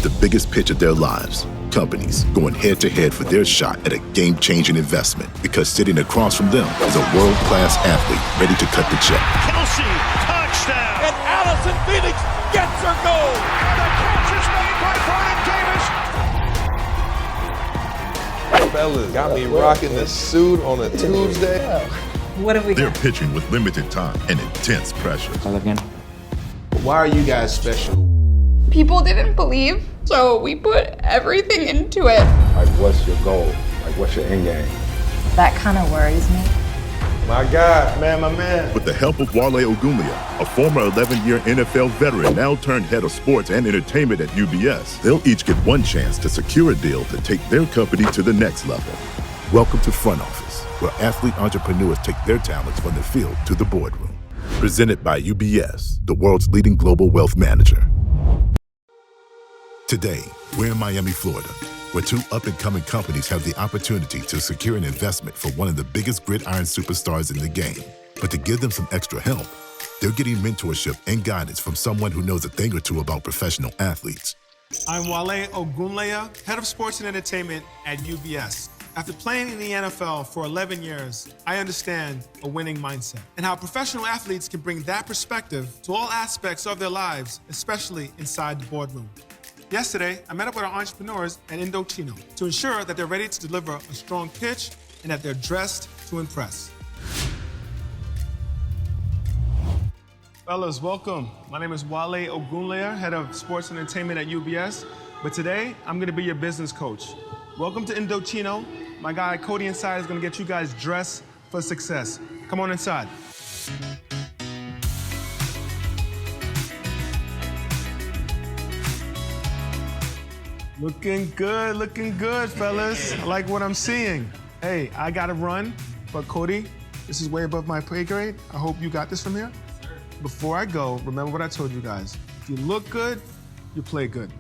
with the biggest pitch of their lives. Companies going head-to-head for their shot at a game-changing investment because sitting across from them is a world-class athlete ready to cut the check. Kelce, touchdown! And Allison Phoenix gets her goal! The catch is made by Vernon Davis! Fellas, got me rocking the suit on a Tuesday. What have we They're got? pitching with limited time and intense pressure. Why are you guys special? People didn't believe, so we put everything into it. Like, what's your goal? Like, what's your end game? That kind of worries me. My God, man, my man. With the help of Wale Ogunleye, a former 11-year NFL veteran now turned head of sports and entertainment at UBS, they'll each get one chance to secure a deal to take their company to the next level. Welcome to Front Office, where athlete entrepreneurs take their talents from the field to the boardroom. Presented by UBS, the world's leading global wealth manager. Today, we're in Miami, Florida, where two up-and-coming companies have the opportunity to secure an investment for one of the biggest gridiron superstars in the game. But to give them some extra help, they're getting mentorship and guidance from someone who knows a thing or two about professional athletes. I'm Wale Ogunleye, Head of Sports and Entertainment at UBS. After playing in the NFL for 11 years, I understand a winning mindset and how professional athletes can bring that perspective to all aspects of their lives, especially inside the boardroom. Yesterday, I met up with our entrepreneurs at Indochino to ensure that they're ready to deliver a strong pitch and that they're dressed to impress. Fellas, welcome. My name is Wale Ogunleye, Head of Sports and Entertainment at UBS. But today, I'm gonna be your business coach. Welcome to Indochino. My guy Cody inside is gonna get you guys dressed for success. Come on inside. Looking good, fellas. I like what I'm seeing. Hey, I gotta run, but Cody, this is way above my pay grade. I hope you got this from here. Yes, sir. Before I go, remember what I told you guys. If you look good, you play good.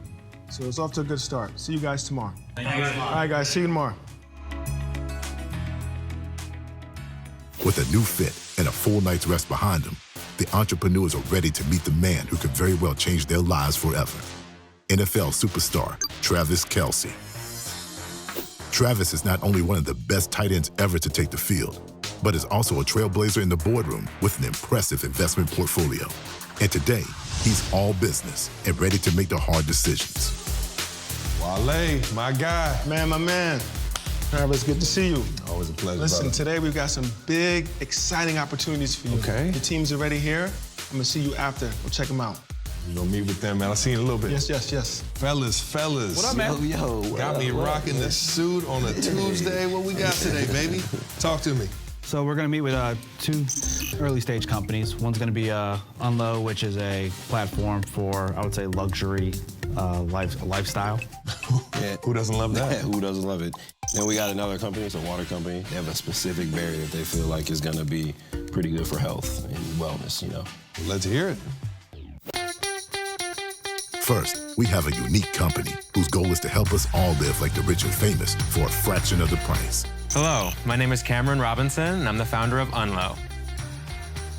So it's off to a good start. See you guys tomorrow. Thank you. All right, guys, see you tomorrow. With a new fit and a full night's rest behind them, the entrepreneurs are ready to meet the man who could very well change their lives forever. NFL superstar, Travis Kelce. Travis is not only one of the best tight ends ever to take the field, but is also a trailblazer in the boardroom with an impressive investment portfolio. And today, he's all business and ready to make the hard decisions. Wale, my guy. Man, my man. Travis, good to see you. Always a pleasure, Listen, brother. today we've got some big, exciting opportunities for you. Okay. The teams are ready here. I'm gonna see you after. We'll check them out. You gonna meet with them, man. I'll see you in a little bit. Yes. Fellas. What up, man? Yo, got me rocking the suit on a Tuesday. What we got today, baby? Talk to me. So we're going to meet with two early stage companies. One's going to be Unlow, which is a platform for, I would say, luxury lifestyle. Yeah, who doesn't love that? Who doesn't love it? Then we got another company, it's a water company. They have a specific berry that they feel like is gonna be pretty good for health and wellness, you know. Let's hear it. First, we have a unique company whose goal is to help us all live like the rich and famous for a fraction of the price. Hello, my name is Cameron Robinson, and I'm the founder of Unlow.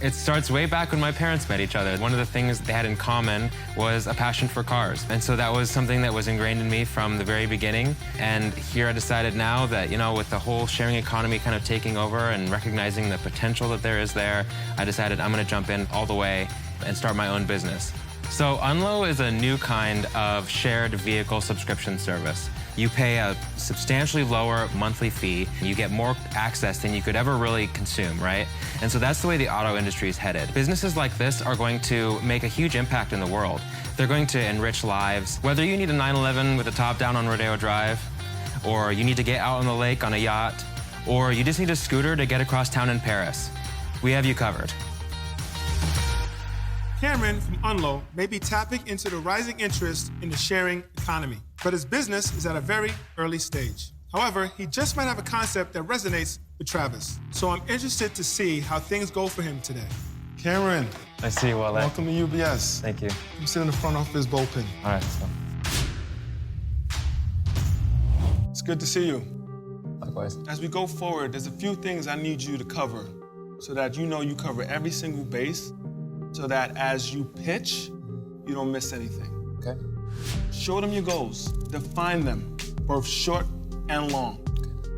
It starts way back when my parents met each other. One of the things they had in common was a passion for cars. And so that was something that was ingrained in me from the very beginning. And here I decided now that, you know, with the whole sharing economy kind of taking over and recognizing the potential that there is there, I decided I'm gonna jump in all the way and start my own business. So Unlow is a new kind of shared vehicle subscription service. You pay a substantially lower monthly fee. You get more access than you could ever really consume, right? And so that's the way the auto industry is headed. Businesses like this are going to make a huge impact in the world. They're going to enrich lives. Whether you need a 911 with the top down on Rodeo Drive, or you need to get out on the lake on a yacht, or you just need a scooter to get across town in Paris, we have you covered. Cameron from Unlow may be tapping into the rising interest in the sharing economy, but his business is at a very early stage. However, he just might have a concept that resonates with Travis. So I'm interested to see how things go for him today. Cameron. Nice to see you, Wale. Welcome to UBS. Thank you. I'm sitting in the front office bullpen. All right, so. It's good to see you. Likewise. As we go forward, there's a few things I need you to cover so that you know you cover every single base, so that as you pitch, you don't miss anything. Okay. Show them your goals. Define them, both short and long.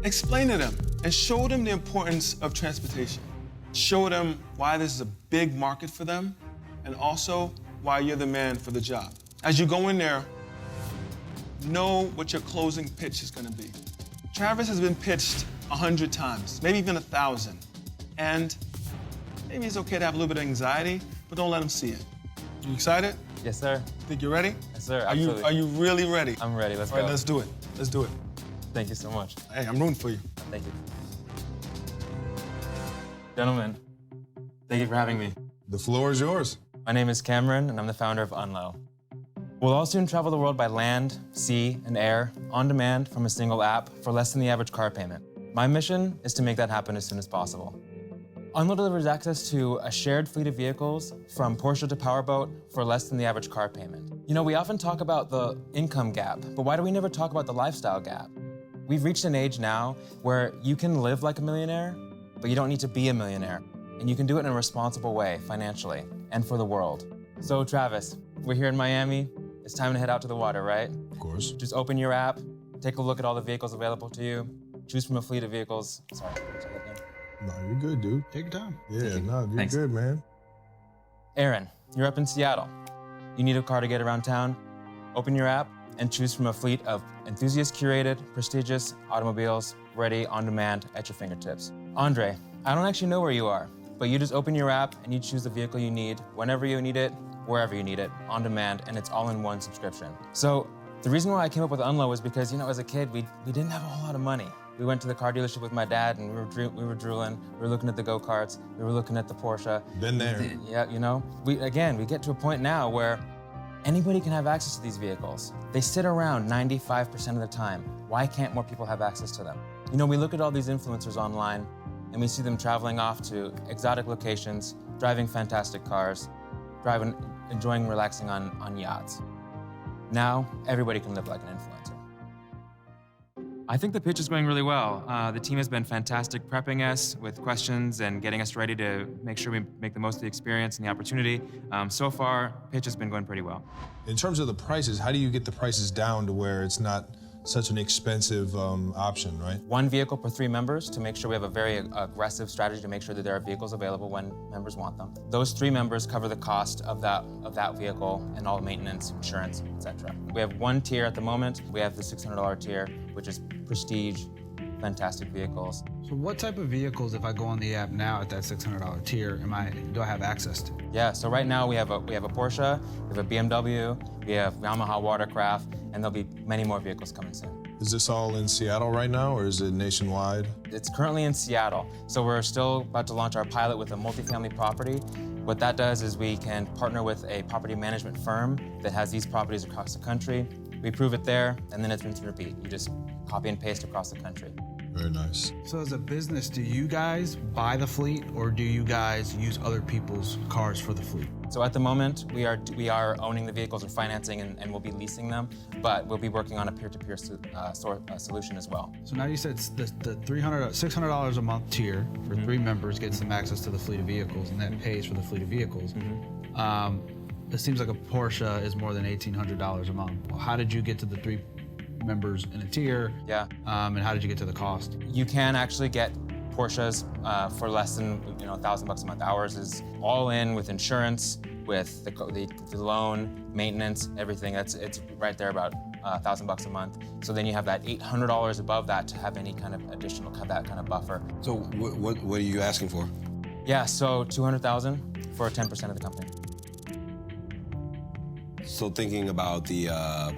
Explain to them and show them the importance of transportation. Show them why this is a big market for them and also why you're the man for the job. As you go in there, know what your closing pitch is going to be. Travis has been pitched 100 times, maybe even 1,000. And maybe it's okay to have a little bit of anxiety, but don't let him see it. You excited? Yes, sir. Think you're ready? Yes, sir. Are you Absolutely. really ready? I'm ready. Let's All right, go. let's do it. Let's do it. Thank you so much. Hey, I'm rooting for you. Thank you. Gentlemen, thank you for having me. The floor is yours. My name is Cameron, and I'm the founder of Unlow. We'll all soon travel the world by land, sea, and air, on demand from a single app for less than the average car payment. My mission is to make that happen as soon as possible. Unlow delivers access to a shared fleet of vehicles from Porsche to Powerboat for less than the average car payment. You know, we often talk about the income gap, but why do we never talk about the lifestyle gap? We've reached an age now where you can live like a millionaire, but you don't need to be a millionaire. And you can do it in a responsible way, financially, and for the world. So Travis, we're here in Miami. It's time to head out to the water, right? Of course. Just open your app, take a look at all the vehicles available to you, choose from a fleet of vehicles. Sorry, what's your name? No, you're good, dude. Take your time. Yeah, no, you're Thanks. good, man. Aaron, you're up in Seattle. You need a car to get around town? Open your app and choose from a fleet of enthusiast-curated, prestigious automobiles ready on demand at your fingertips. Andre, I don't actually know where you are, but you just open your app and you choose the vehicle you need, whenever you need it, wherever you need it, on demand, and it's all in one subscription. So the reason why I came up with Unlow was because, you know, as a kid, we didn't have a whole lot of money. We went to the car dealership with my dad and we were drooling. We were looking at the go-karts. We were looking at the Porsche. Been there. Yeah, you know, we get to a point now where anybody can have access to these vehicles. They sit around 95% of the time. Why can't more people have access to them? You know, we look at all these influencers online and we see them traveling off to exotic locations, driving fantastic cars, enjoying relaxing on yachts. Now, everybody can live like an influencer. I think the pitch is going really well. The team has been fantastic prepping us with questions and getting us ready to make sure we make the most of the experience and the opportunity. So far, pitch has been going pretty well. In terms of the prices, how do you get the prices down to where it's not such an expensive option, right? One vehicle per 3 members to make sure we have a very aggressive strategy to make sure that there are vehicles available when members want them. Those 3 members cover the cost of that vehicle and all maintenance, insurance, etc. We have 1 tier at the moment. We have the $600 tier, which is prestige, fantastic vehicles. So what type of vehicles, if I go on the app now at that $600 tier, do I have access to? Yeah, so right now we have a Porsche, we have a BMW, we have Yamaha Watercraft, and there'll be many more vehicles coming soon. Is this all in Seattle right now, or is it nationwide? It's currently in Seattle, so we're still about to launch our pilot with a multifamily property. What that does is we can partner with a property management firm that has these properties across the country. We prove it there, and then it's rinse and repeat. You just copy and paste across the country. Very nice. So as a business, do you guys buy the fleet or do you guys use other people's cars for the fleet? So at the moment, we are owning the vehicles or financing and we'll be leasing them, but we'll be working on a peer-to-peer solution as well. So now you said the $600 a month tier for 3 members gets them access to the fleet of vehicles, and that pays for the fleet of vehicles. It seems like a Porsche is more than $1,800 a month. Well, how did you get to the 3 members in a tier? Yeah. And how did you get to the cost? You can actually get Porsches for less than $1,000 a month. Ours is all in with insurance, with the loan, maintenance, everything. It's right there about $1,000 a month. So then you have that $800 above that to have any kind of additional, have that kind of buffer. So what are you asking for? Yeah, so $200,000 for 10% of the company. So thinking about the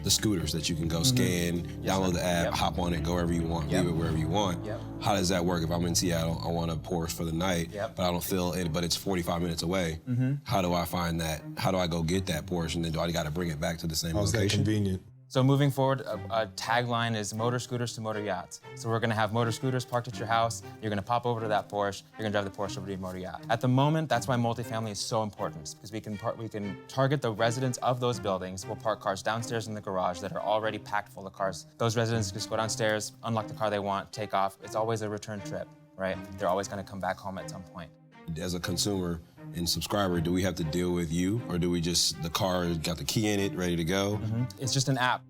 scooters that you can go scan, download the app, hop on it, go wherever you want, leave it wherever you want. How does that work? If I'm in Seattle, I want a Porsche for the night, but I don't feel it, but it's 45 minutes away. How do I find that? How do I go get that Porsche? And then do I got to bring it back to the same How's location? that convenient? So moving forward, a tagline is motor scooters to motor yachts. So we're gonna have motor scooters parked at your house, you're gonna pop over to that Porsche, you're gonna drive the Porsche over to your motor yacht. At the moment, that's why multifamily is so important, because we can target the residents of those buildings. We'll park cars downstairs in the garage that are already packed full of cars. Those residents just go downstairs, unlock the car they want, take off. It's always a return trip, right? They're always gonna come back home at some point. As a consumer and subscriber, do we have to deal with you, or do we just, the car got the key in it, ready to go? It's just an app.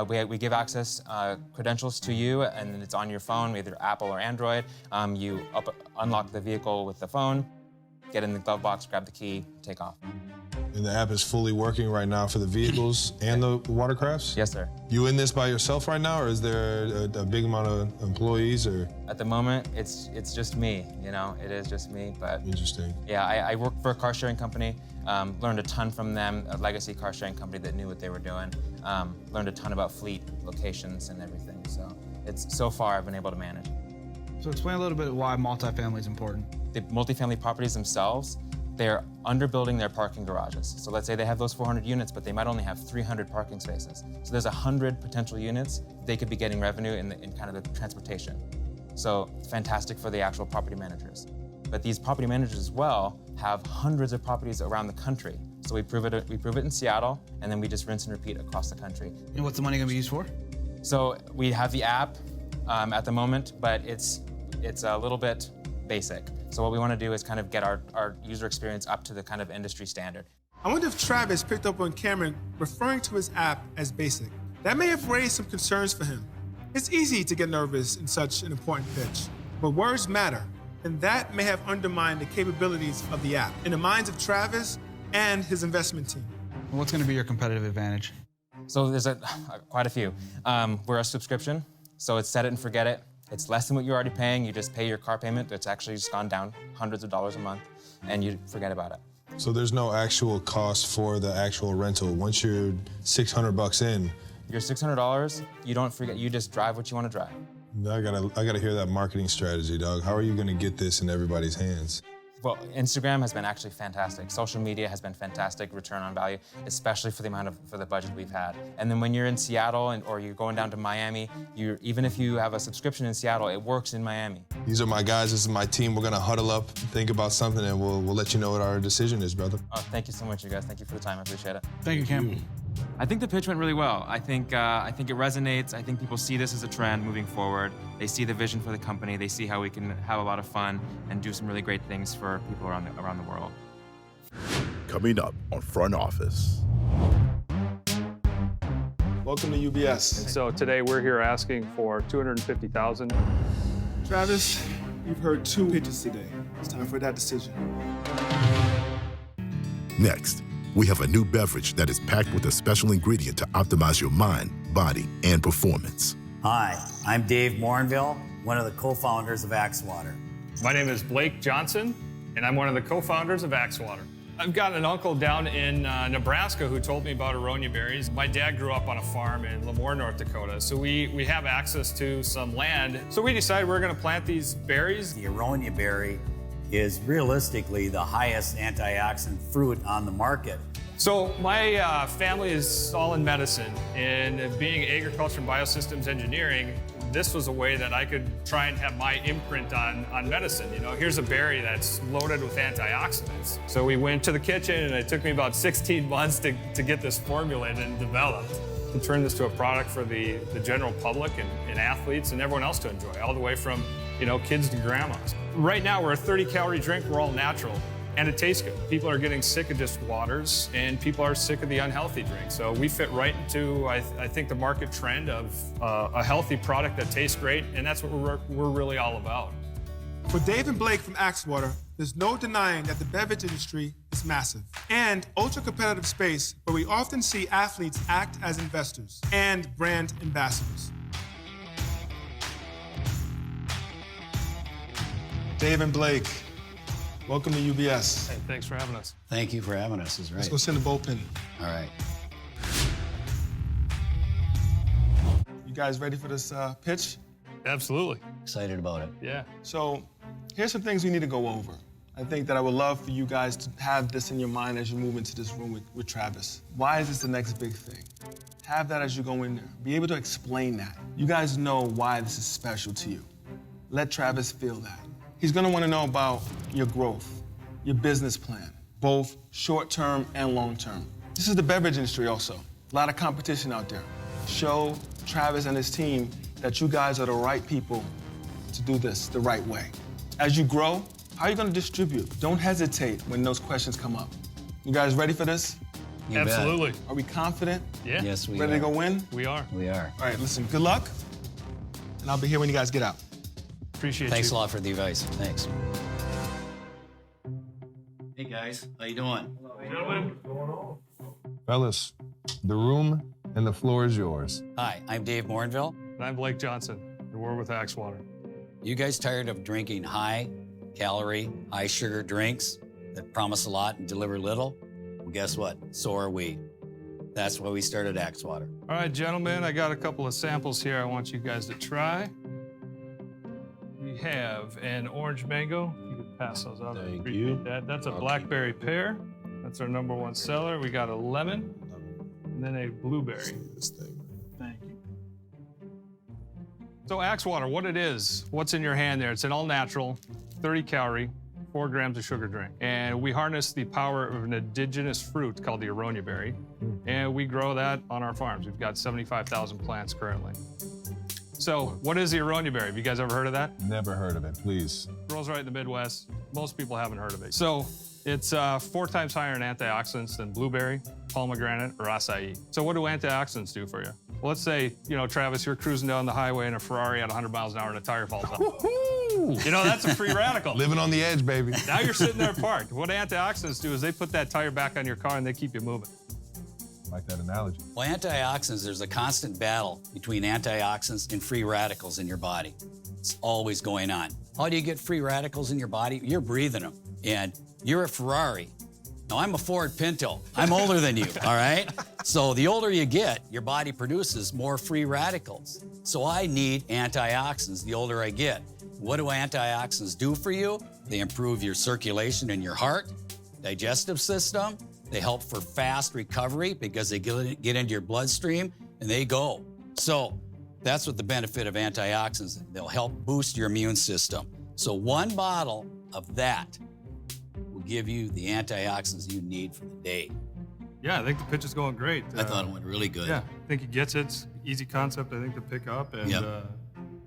We give access credentials to you, and it's on your phone, either Apple or Android. You unlock the vehicle with the phone, get in the glove box, grab the key, take off. And the app is fully working right now for the vehicles and the watercrafts? Yes, sir. You in this by yourself right now, or is there a big amount of employees? Or At the moment, it's just me, you know? It is just me, but... Interesting. Yeah, I worked for a car sharing company, learned a ton from them, a legacy car sharing company that knew what they were doing, learned a ton about fleet, locations, and everything. So far, I've been able to manage. So explain a little bit why multifamily is important. The multifamily properties themselves, they're underbuilding their parking garages. So let's say they have those 400 units, but they might only have 300 parking spaces. So there's 100 potential units. They could be getting revenue in kind of the transportation. So it's fantastic for the actual property managers. But these property managers as well have hundreds of properties around the country. So we prove it in Seattle, and then we just rinse and repeat across the country. And what's the money gonna be used for? So we have the app at the moment, but it's a little bit basic. So what we want to do is kind of get our user experience up to the kind of industry standard. I wonder if Travis picked up on Cameron referring to his app as basic. That may have raised some concerns for him. It's easy to get nervous in such an important pitch, but words matter, and that may have undermined the capabilities of the app in the minds of Travis and his investment team. What's gonna be your competitive advantage? So there's quite a few. We're a subscription, so it's set it and forget it. It's less than what you're already paying. You just pay your car payment. It's actually just gone down hundreds of dollars a month, and you forget about it. So there's no actual cost for the actual rental. Once you're $600 in, You're $600. You don't forget. You just drive what you want to drive. I gotta hear that marketing strategy, dog. How are you gonna get this in everybody's hands? Well, Instagram has been actually fantastic. Social media has been fantastic return on value, especially for the budget we've had. And then when you're in Seattle or you're going down to Miami, even if you have a subscription in Seattle, it works in Miami. These are my guys, this is my team. We're gonna huddle up, think about something, and we'll let you know what our decision is, brother. Oh, thank you so much, you guys. Thank you for the time. I appreciate it. Thank you, Cam. I think the pitch went really well. I think it resonates. I think people see this as a trend moving forward. They see the vision for the company. They see how we can have a lot of fun and do some really great things for people around the world. Coming up on Front Office. Welcome to UBS. So today we're here asking for $250,000. Travis, you've heard 2 pitches today. It's time for that decision. Next, we have a new beverage that is packed with a special ingredient to optimize your mind, body, and performance. Hi, I'm Dave Morinville, one of the co-founders of Axe Water. My name is Blake Johnson, and I'm one of the co-founders of Axe Water. I've got an uncle down in Nebraska who told me about aronia berries. My dad grew up on a farm in Lemoore, North Dakota, so we have access to some land. So we decided we're gonna plant these berries. The aronia berry is realistically the highest antioxidant fruit on the market. So my family is all in medicine, and being agriculture and biosystems engineering, this was a way that I could try and have my imprint on medicine. You know, here's a berry that's loaded with antioxidants. So we went to the kitchen, and it took me about 16 months to get this formulated and developed, to turn this to a product for the general public and athletes and everyone else to enjoy, all the way from, you know, kids to grandmas. Right now, we're a 30-calorie drink. We're all natural, and it tastes good. People are getting sick of just waters, and people are sick of the unhealthy drink. So we fit right into, I think, the market trend of a healthy product that tastes great, and that's what we're really all about. For Dave and Blake from Axe Water, there's no denying that the beverage industry is massive and ultra-competitive space where we often see athletes act as investors and brand ambassadors. Dave and Blake, welcome to UBS. Hey, thanks for having us. Thank you for having us, is right. Let's go send a bullpen. All right. You guys ready for this pitch? Absolutely. Excited about it. Yeah. So here's some things we need to go over. I think that I would love for you guys to have this in your mind as you move into this room with Travis. Why is this the next big thing? Have that as you go in there. Be able to explain that. You guys know why this is special to you. Let Travis feel that. He's gonna wanna know about your growth, your business plan, both short-term and long-term. This is the beverage industry also. A lot of competition out there. Show Travis and his team that you guys are the right people to do this the right way. As you grow, How are you gonna distribute? Don't hesitate when those questions come up. You guys ready for this? You Absolutely. Are we confident? Yeah. Yes, we Ready are. to go win? We are. We are. All right, listen, good luck. And I'll be here when you guys get out. Appreciate you. Thanks a lot for the advice. Thanks. Hey guys, how you doing? Fellas, the room and the floor is yours. Hi, I'm Dave Morinville. And I'm Blake Johnson, the War with Axwater. You guys tired of drinking high-calorie, high-sugar drinks that promise a lot and deliver little? Well, guess what? So are we. That's why we started Axwater. All right, gentlemen, I got a couple of samples here I want you guys to try. We have an orange mango. If you could pass those out, I'd appreciate that. That's a blackberry pear. That's our #1 seller. We got a lemon, and then a blueberry. Thank you. So Axwater, what it is, what's in your hand there? It's an all-natural, 30-calorie, 4 grams of sugar drink. And we harness the power of an indigenous fruit called the aronia berry, and we grow that on our farms. We've got 75,000 plants currently. So what is the aronia berry? Have you guys ever heard of that? Never heard of it, please. Grows right in the Midwest. Most people haven't heard of it. So it's 4 times higher in antioxidants than blueberry, pomegranate, or acai. So what do antioxidants do for you? Well, let's say, Travis, you're cruising down the highway in a Ferrari at 100 miles an hour and a tire falls off. That's a free radical. Living on the edge, baby. Now you're sitting there parked. What antioxidants do is they put that tire back on your car and they keep you moving. I like that analogy. Well, antioxidants, there's a constant battle between antioxidants and free radicals in your body. It's always going on. How do you get free radicals in your body? You're breathing them. And you're a Ferrari. Now, I'm a Ford Pinto. I'm older than you, all right? So the older you get, your body produces more free radicals. So I need antioxidants the older I get. What do antioxidants do for you? They improve your circulation in your heart, digestive system. They help for fast recovery because they get into your bloodstream and they go. So that's what the benefit of antioxidants. They'll help boost your immune system. So 1 bottle of that will give you the antioxidants you need for the day. Yeah, I think the pitch is going great. I thought it went really good. Yeah, I think he gets it. It's easy concept, I think, to pick up. And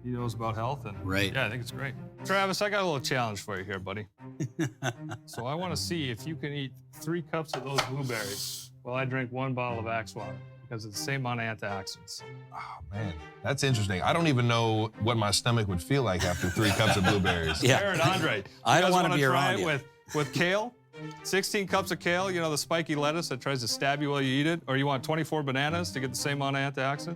he knows about health. And Right. Yeah, I think it's great. Travis, I got a little challenge for you here, buddy. So I want to see if you can eat 3 cups of those blueberries while I drink 1 bottle of Axwater, because it's the same amount of antioxidants. Oh, man, that's interesting. I don't even know what my stomach would feel like after 3 cups of blueberries. Yeah. Aaron, Andre, I don't you guys wanna want be to try around it you. with kale? 16 cups of kale, the spiky lettuce that tries to stab you while you eat it? Or you want 24 bananas to get the same amount of antioxidant?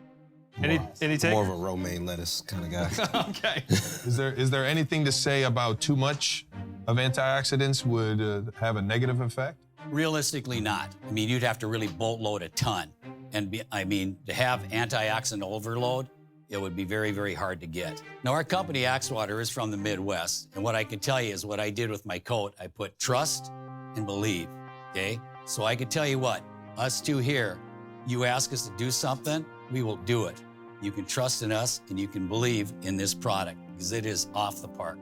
Any take? More of a romaine lettuce kind of guy. Okay. Is there anything to say about too much of antioxidants would have a negative effect? Realistically not. I mean, you'd have to really boatload a ton. And to have antioxidant overload, it would be very, very hard to get. Now, our company, Axwater, is from the Midwest. And what I can tell you is what I did with my coat, I put trust and believe, okay? So I can tell you what, us two here, you ask us to do something, we will do it. You can trust in us and you can believe in this product because it is off the park.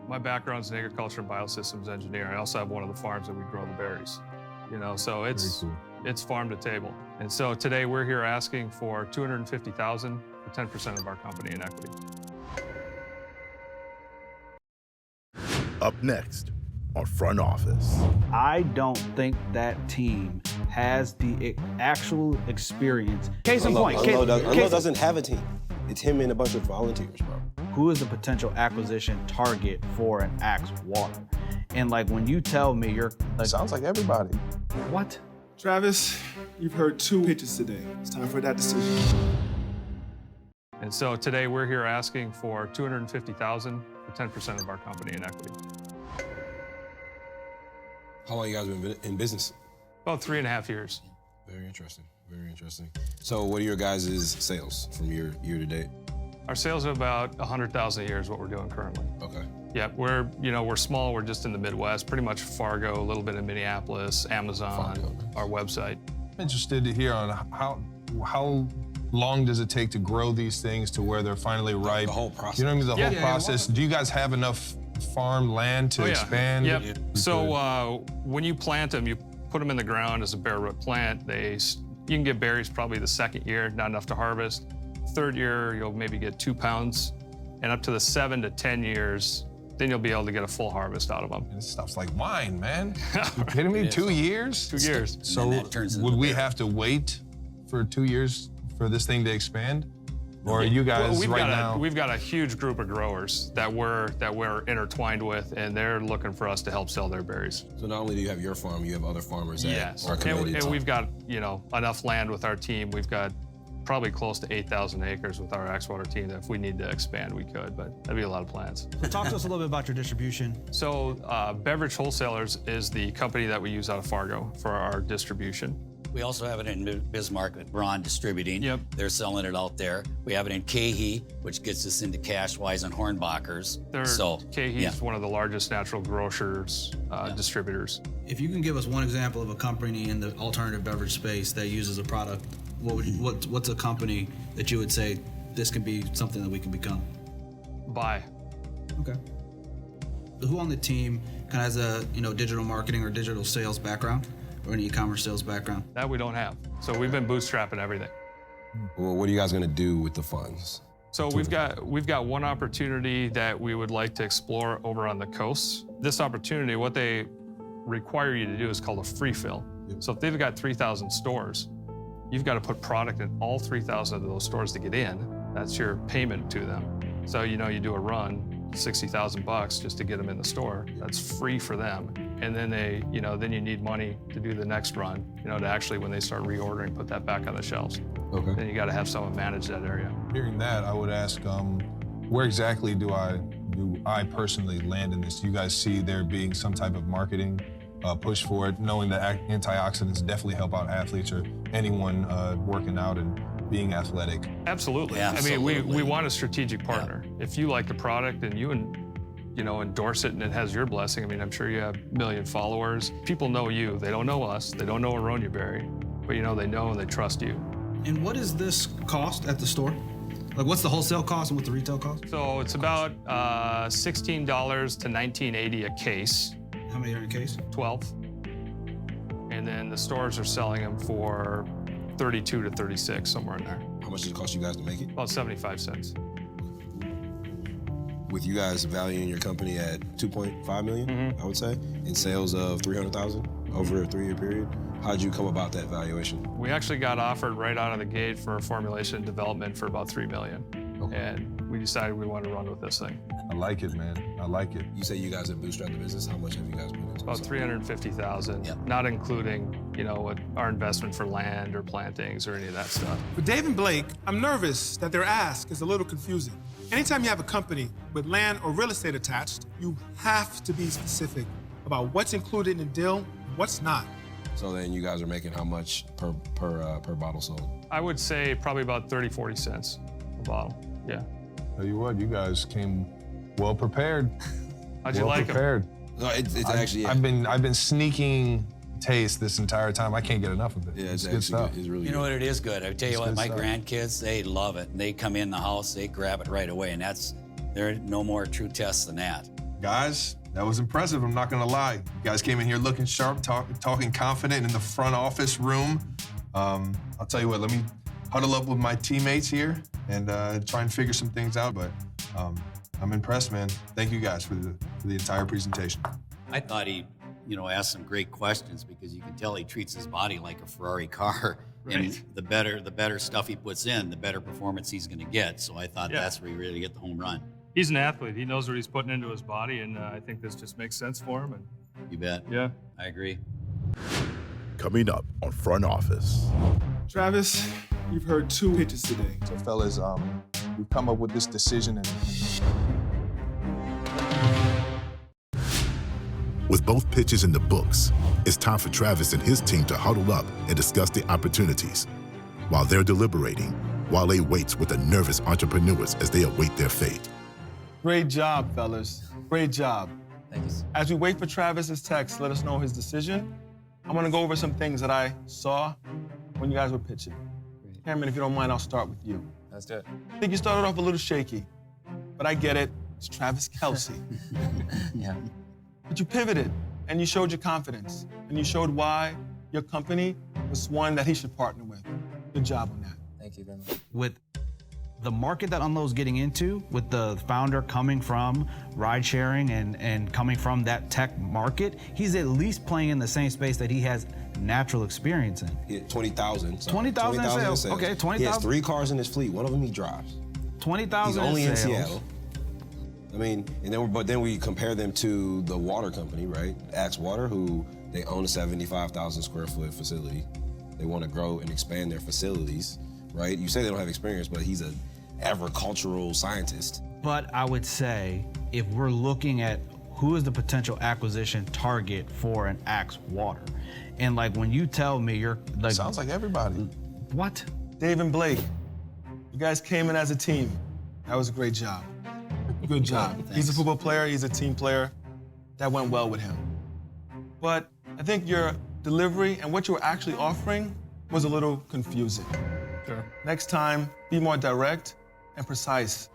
My background's in agriculture and biosystems engineer. I also have one of the farms that we grow the berries. So it's farm to table. And so today we're here asking for $250,000 for 10% of our company in equity. Up next, our front office. I don't think that team has the actual experience. Case in point. Unlo doesn't have a team. It's him and a bunch of volunteers, bro. Who is the potential acquisition target for an Axwater? And when you tell me you're sounds like everybody. What? Travis, you've heard 2 pitches today. It's time for that decision. And so today we're here asking for $250,000 for 10% of our company in equity. How long you guys been in business? About 3.5 years. Very interesting. Very interesting. So what are your guys' sales from year to date? Our sales are about 100,000 a year is what we're doing currently. Okay. Yeah, we're small. We're just in the Midwest, pretty much Fargo, a little bit in Minneapolis, Amazon, our website. I'm interested to hear on how long does it take to grow these things to where they're finally ripe? The whole process. You know what I mean? The whole process. Do you guys have enough farm land to expand? Yep. So when you plant them, you put them in the ground as a bare root plant. You can get berries probably the 2nd year, not enough to harvest. 3rd year, you'll maybe get 2 pounds. And up to the 7 to 10 years, then you'll be able to get a full harvest out of them. This stuff's like wine, man. You kidding me? 2 years? 2 years. So would we have to wait for 2 years for this thing to expand? Or are you guys now? We've got a huge group of growers that we're intertwined with, and they're looking for us to help sell their berries. So not only do you have your farm, you have other farmers that are and committed. we've got enough land with our team. We've got probably close to 8,000 acres with our Axwater team that if we need to expand, we could, but that'd be a lot of plants. So talk to us a little bit about your distribution. So Beverage Wholesalers is the company that we use out of Fargo for our distribution. We also have it in Bismarck with Braun Distributing. Yep. They're selling it out there. We have it in Cahey, which gets us into Cashwise and Hornbachers. Cahey's one of the largest natural grocers, distributors. If you can give us one example of a company in the alternative beverage space that uses a product, what's a company that you would say this can be something that we can become? Buy. Okay. Who on the team kind of has a digital marketing or digital sales background? Or an e-commerce sales background? That we don't have. So we've been bootstrapping everything. Well, what are you guys going to do with the funds? So we've got one opportunity that we would like to explore over on the coast. This opportunity, what they require you to do is called a free fill. Yep. So if they've got 3,000 stores, you've got to put product in all 3,000 of those stores to get in. That's your payment to them. So you do a run, $60,000 just to get them in the store. That's free for them. And then then you need money to do the next run, to actually, when they start reordering, put that back on the shelves. Okay. Then you got to have someone manage that area. Hearing that, I would ask, where exactly do I personally land in this? Do you guys see there being some type of marketing push for it, knowing that antioxidants definitely help out athletes or anyone working out and being athletic? Absolutely. Absolutely. I mean, we want a strategic partner. Yeah. If you like the product and you endorse it and it has your blessing, I mean, I'm sure you have a million followers. People know you. They don't know us. They don't know Aronia Berry, but they know and they trust you. And what is this cost at the store? Like, what's the wholesale cost and what's the retail cost? So it's about $16 to $19.80 a case. How many are in a case? 12. And then the stores are selling them for 32 to 36, somewhere in there. How much does it cost you guys to make it? About 75 cents. With you guys valuing your company at $2.5 million, I would say, in sales of $300,000 over a 3-year period, how'd you come about that valuation? We actually got offered right out of the gate for formulation and development for about $3 million. Okay. And we decided we wanted to run with this thing. I like it, man. I like it. You say you guys have bootstrapped the business. How much have you guys put into it? About $350,000, not including, what our investment for land or plantings or any of that stuff. For Dave and Blake, I'm nervous that their ask is a little confusing. Anytime you have a company with land or real estate attached, you have to be specific about what's included in the deal and what's not. So then you guys are making how much per bottle sold? I would say probably about 30, 40 cents a bottle, yeah. Tell you what, you guys came well prepared. How'd you like prepared. No, it's actually. I've been sneaking taste this entire time. I can't get enough of it. Yeah, it's good stuff. It's really you know good. what, it is good. I tell you what, my stuff. grandkids, they love it. And they come in the house, they grab it right away, and there are no more true tests than that. Guys, that was impressive. I'm not gonna lie. You guys came in here looking sharp, talking confident in the front office room. I'll tell you what. Let me huddle up with my teammates here and try and figure some things out. But I'm impressed, man. Thank you guys for the entire presentation. I thought he, asked some great questions because you can tell he treats his body like a Ferrari car. Right. And the better stuff he puts in, the better performance he's going to get. So I thought that's where you really get the home run. He's an athlete. He knows what he's putting into his body, and I think this just makes sense for him. And you bet. Yeah. I agree. Coming up on Front Office. Travis, you've heard 2 pitches today. So fellas, we've come up with this decision and With both pitches in the books, it's time for Travis and his team to huddle up and discuss the opportunities. While they're deliberating, Wale waits with the nervous entrepreneurs as they await their fate. great job, fellas. Great job. Thanks. As we wait for Travis's text, let us know his decision. I'm gonna go over some things that I saw when you guys were pitching. Cameron, if you don't mind, I'll start with you. Let's do it. I think you started off a little shaky, but I get it. It's Travis Kelce. Yeah. But you pivoted, and you showed your confidence, and you showed why your company was one that he should partner with. Good job on that. Thank you very much. With The market that Unlow's getting into, with the founder coming from ride sharing and coming from that tech market, he's at least playing in the same space that he has natural experience in. He had 20,000. 20,000 in sales. Okay, 20,000. He has 3 cars in his fleet. One of them he drives. 20,000 He's only in sales. Seattle. I mean, but then we compare them to the water company, right? Axe Water, who they own a 75,000 square foot facility. They want to grow and expand their facilities, right? You say they don't have experience, but he's an agricultural scientist. But I would say, if we're looking at who is the potential acquisition target for an Axe Water, and like when you tell me you're like, sounds like everybody. What? Dave and Blake, you guys came in as a team. That was a great job. Good job. He's a football player, he's a team player. That went well with him. But I think your delivery and what you were actually offering was a little confusing. Sure. Next time, be more direct and precise.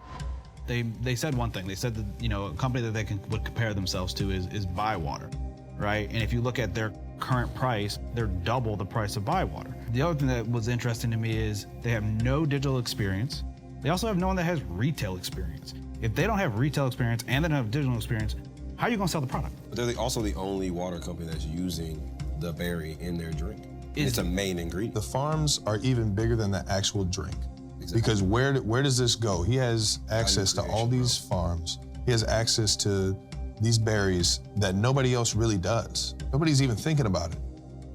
They said one thing. They said that, you know, a company that they would compare themselves to is Bywater, right? And if you look at their current price, they're double the price of Bywater. The other thing that was interesting to me is they have no digital experience. They also have no one that has retail experience. If they don't have retail experience and they don't have digital experience, how are you gonna sell the product? But they're also the only water company that's using the berry in their drink. It's a main ingredient. The farms are even bigger than the actual drink. Exactly. Because where does this go? He has access to all these farms. He has access to these berries that nobody else really does. Nobody's even thinking about it.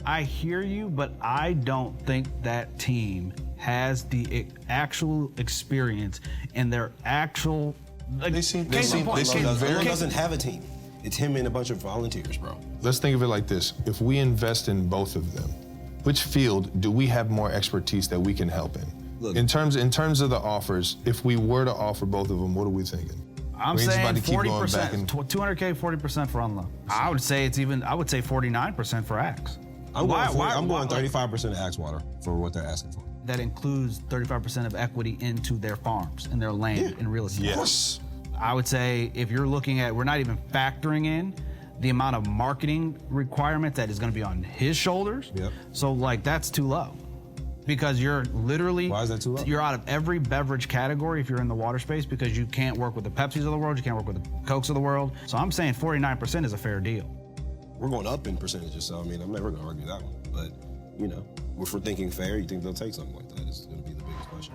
I hear you, but I don't think that team has the actual experience and their actual. Like, they seem very. Doesn't have a team. It's him and a bunch of volunteers, bro. Let's think of it like this: if we invest in both of them, which field do we have more expertise that we can help in? Look, in terms of the offers, if we were to offer both of them, what are we thinking? I'm saying 40%, 200K, 40% for Unlow. I would say 49% for Axe. I'm going 35% of Axe Water for what they're asking for. That includes 35% of equity into their farms and their land and real estate. Yes. I would say if you're looking at, we're not even factoring in the amount of marketing requirement that is going to be on his shoulders. Yep. So like that's too low. Because you're literally, why is that too low? You're out of every beverage category if you're in the water space because you can't work with the Pepsis of the world, you can't work with the Cokes of the world. So I'm saying 49% is a fair deal. We're going up in percentages, so I mean, I'm never going to argue that one. But, you know, if we're thinking fair, you think they'll take something like that? It's going to be the biggest question.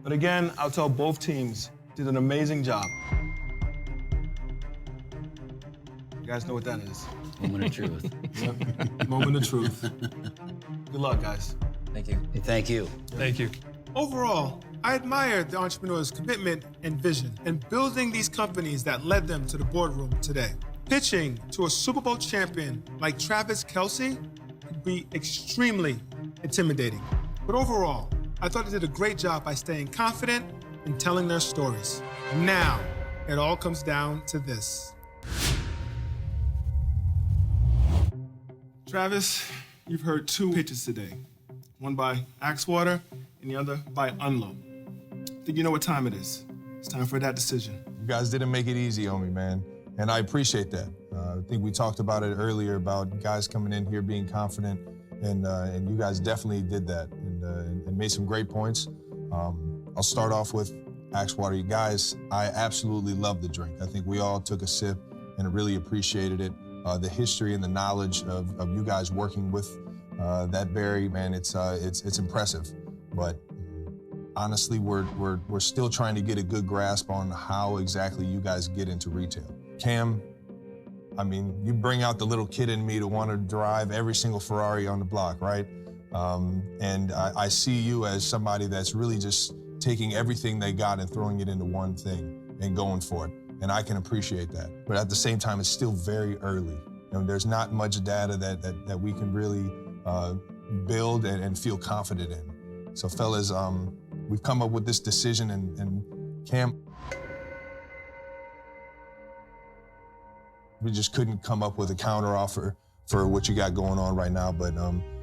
But again, I'll tell both teams did an amazing job. You guys know what that is. Moment of truth. Yep. Moment of truth. Good luck, guys. Thank you. Thank you. Thank you. Overall, I admired the entrepreneur's commitment and vision in building these companies that led them to the boardroom today. Pitching to a Super Bowl champion like Travis Kelce could be extremely intimidating. But overall, I thought they did a great job by staying confident and telling their stories. Now, it all comes down to this. Travis, you've heard 2 pitches today. One by Axe Water and the other by Unlow. I think you know what time it is. It's time for that decision. You guys didn't make it easy on me, man. And I appreciate that. I think we talked about it earlier about guys coming in here being confident, and you guys definitely did that and made some great points. I'll start off with Axe Water. You guys, I absolutely love the drink. I think we all took a sip and really appreciated it. The history and the knowledge of you guys working with that berry, man, it's impressive. But honestly, we're still trying to get a good grasp on how exactly you guys get into retail. Cam, I mean, you bring out the little kid in me to want to drive every single Ferrari on the block, right? And I see you as somebody that's really just taking everything they got and throwing it into one thing and going for it. And I can appreciate that. But at the same time, it's still very early. You know, there's not much data that we can really build and feel confident in. So fellas, we've come up with this decision, and Cam, we just couldn't come up with a counteroffer for what you got going on right now, but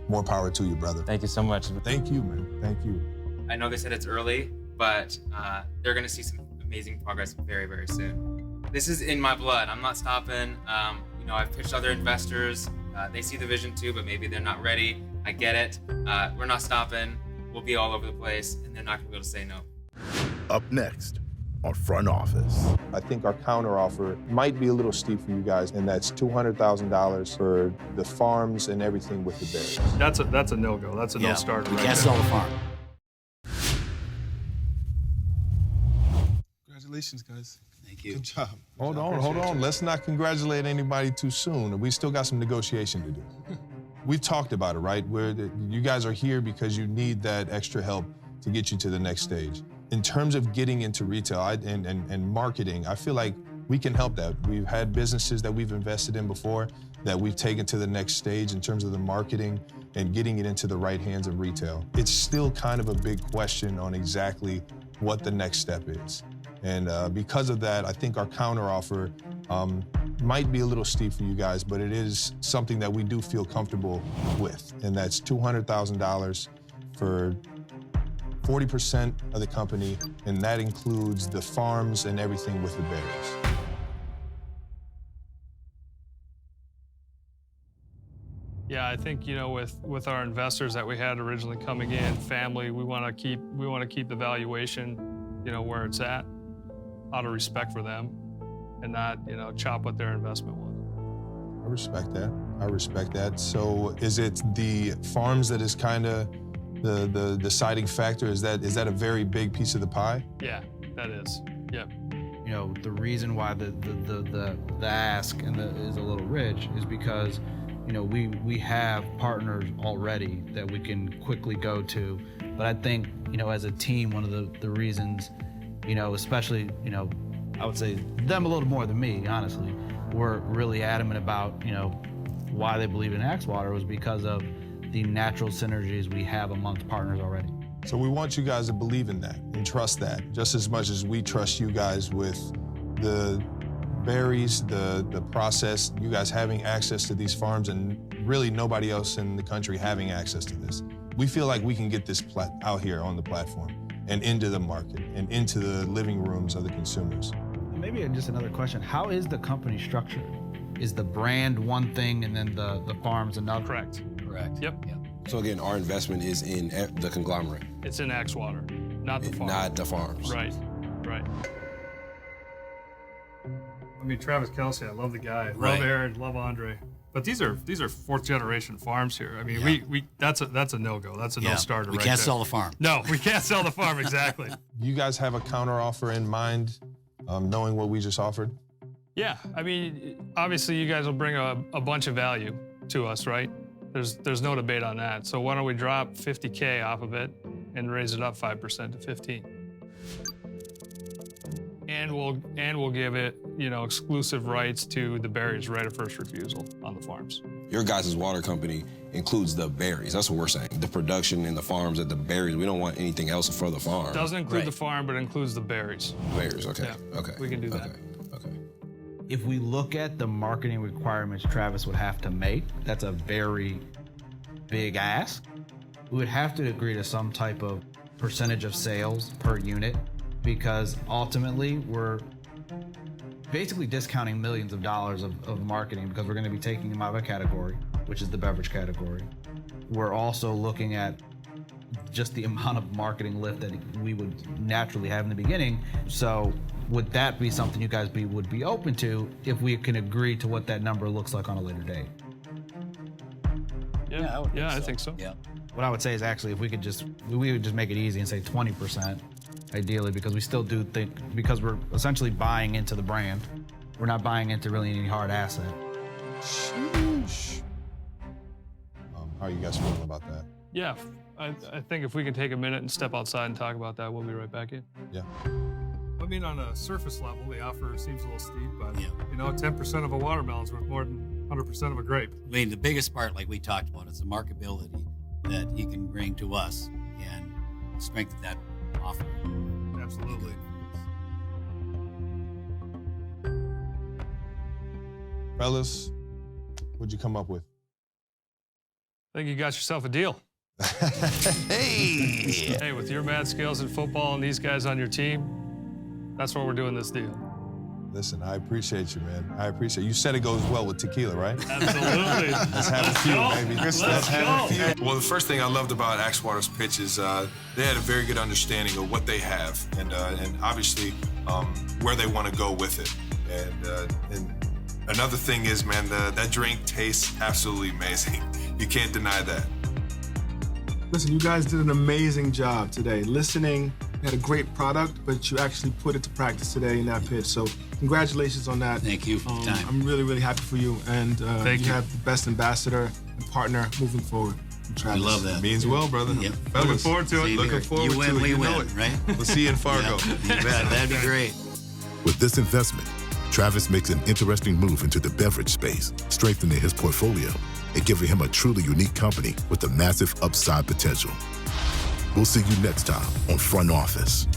more power to you, brother. Thank you so much. Thank you, man. Thank you. I know they said it's early, but they're gonna see some amazing progress very, very soon. This is in my blood. I'm not stopping. You know, I've pitched other investors. They see the vision too, but maybe they're not ready. I get it. We're not stopping. We'll be all over the place, and they're not gonna be able to say no. Up next on Front Office. I think our counteroffer might be a little steep for you guys, and that's $200,000 for the farms and everything with the Bears. That's a no-go. That's a no-starter. We right can't there. sell the farm. Congratulations, guys. Thank you. Good job. Hold on. Let's not congratulate anybody too soon. We still got some negotiation to do. We've talked about it, right? You guys are here because you need that extra help to get you to the next stage. In terms of getting into retail and marketing, I feel like we can help that. We've had businesses that we've invested in before that we've taken to the next stage in terms of the marketing and getting it into the right hands of retail. It's still kind of a big question on exactly what the next step is. And because of that, I think our counteroffer might be a little steep for you guys, but it is something that we do feel comfortable with. And that's $200,000 for 40% of the company, and that includes the farms and everything with the Bears. Yeah, I think, you know, with our investors that we had originally coming in, family, we want to keep the valuation, you know, where it's at, out of respect for them, and not, you know, chop what their investment was. I respect that. So is it the farms that is kind of the deciding factor? Is that a very big piece of the pie? Yeah, that is. Yep. You know, the reason why the ask is a little rich is because, you know, we have partners already that we can quickly go to. But I think, you know, as a team, one of the reasons, you know, especially, you know, I would say them a little more than me, honestly, were really adamant about, you know, why they believe in Axwater was because of the natural synergies we have amongst partners already. So we want you guys to believe in that and trust that just as much as we trust you guys with the berries, the process, you guys having access to these farms and really nobody else in the country having access to this. We feel like we can get this out here on the platform and into the market and into the living rooms of the consumers. Maybe just another question. How is the company structured? Is the brand one thing and then the farms another? Correct. Yep. So again, our investment is in the conglomerate. It's in Axwater, not the farm. Not the farms. Right. I mean, Travis Kelce, I love the guy. Right. Love Aaron, love Andre. But these are fourth generation farms here. I mean, we that's a no-go. That's a no-starter. We can't sell the farm. No, we can't sell the farm, exactly. You guys have a counteroffer in mind, knowing what we just offered? Yeah, I mean, obviously you guys will bring a bunch of value to us, right? There's no debate on that. So why don't we drop $50K off of it and raise it up 5% to 15? And we'll give it, you know, exclusive rights to the berries, right of first refusal on the farms. Your guys' water company includes the berries. That's what we're saying. The production and the farms at the berries. We don't want anything else for the farm. Doesn't include the farm, but includes the berries. Berries, okay. Yeah, okay. We can do that. Okay. If we look at the marketing requirements Travis would have to make, that's a very big ask. We would have to agree to some type of percentage of sales per unit, because ultimately we're basically discounting millions of dollars of marketing because we're going to be taking them out of a category, which is the beverage category. We're also looking at just the amount of marketing lift that we would naturally have in the beginning. So would that be something you guys would be open to if we can agree to what that number looks like on a later date? I think so. Yeah. What I would say is actually if we would just make it easy and say 20%, ideally, because we still do think, because we're essentially buying into the brand, we're not buying into really any hard asset. Sheesh. How are you guys feeling about that? Yeah, I think if we can take a minute and step outside and talk about that, we'll be right back in. Yeah. I mean, on a surface level, the offer seems a little steep, but you know, 10% of a watermelon's worth more than 100% of a grape. I mean, the biggest part, like we talked about, is the marketability that he can bring to us and strengthen that offer. Absolutely. Fellas, what'd you come up with? I think you got yourself a deal. Hey, with your mad skills in football and these guys on your team, that's why we're doing this deal. Listen, I appreciate you, man. I appreciate you. You said it goes well with tequila, right? Absolutely. Let's have a few, baby. Let's have a few. Well, the first thing I loved about Axwater's pitch is they had a very good understanding of what they have and obviously where they want to go with it. And another thing is, man, that drink tastes absolutely amazing. You can't deny that. Listen, you guys did an amazing job today. Listening, you had a great product, but you actually put it to practice today in that pitch. So congratulations on that. Thank you for your time. I'm really, really happy for you. And you have the best ambassador and partner moving forward. I love that. Means well, brother. Yep. Looking forward to it. Looking forward to it. You win, we win, right? We'll see you in Fargo. You bet. That'd be great. With this investment, Travis makes an interesting move into the beverage space, strengthening his portfolio and giving him a truly unique company with a massive upside potential. We'll see you next time on Front Office.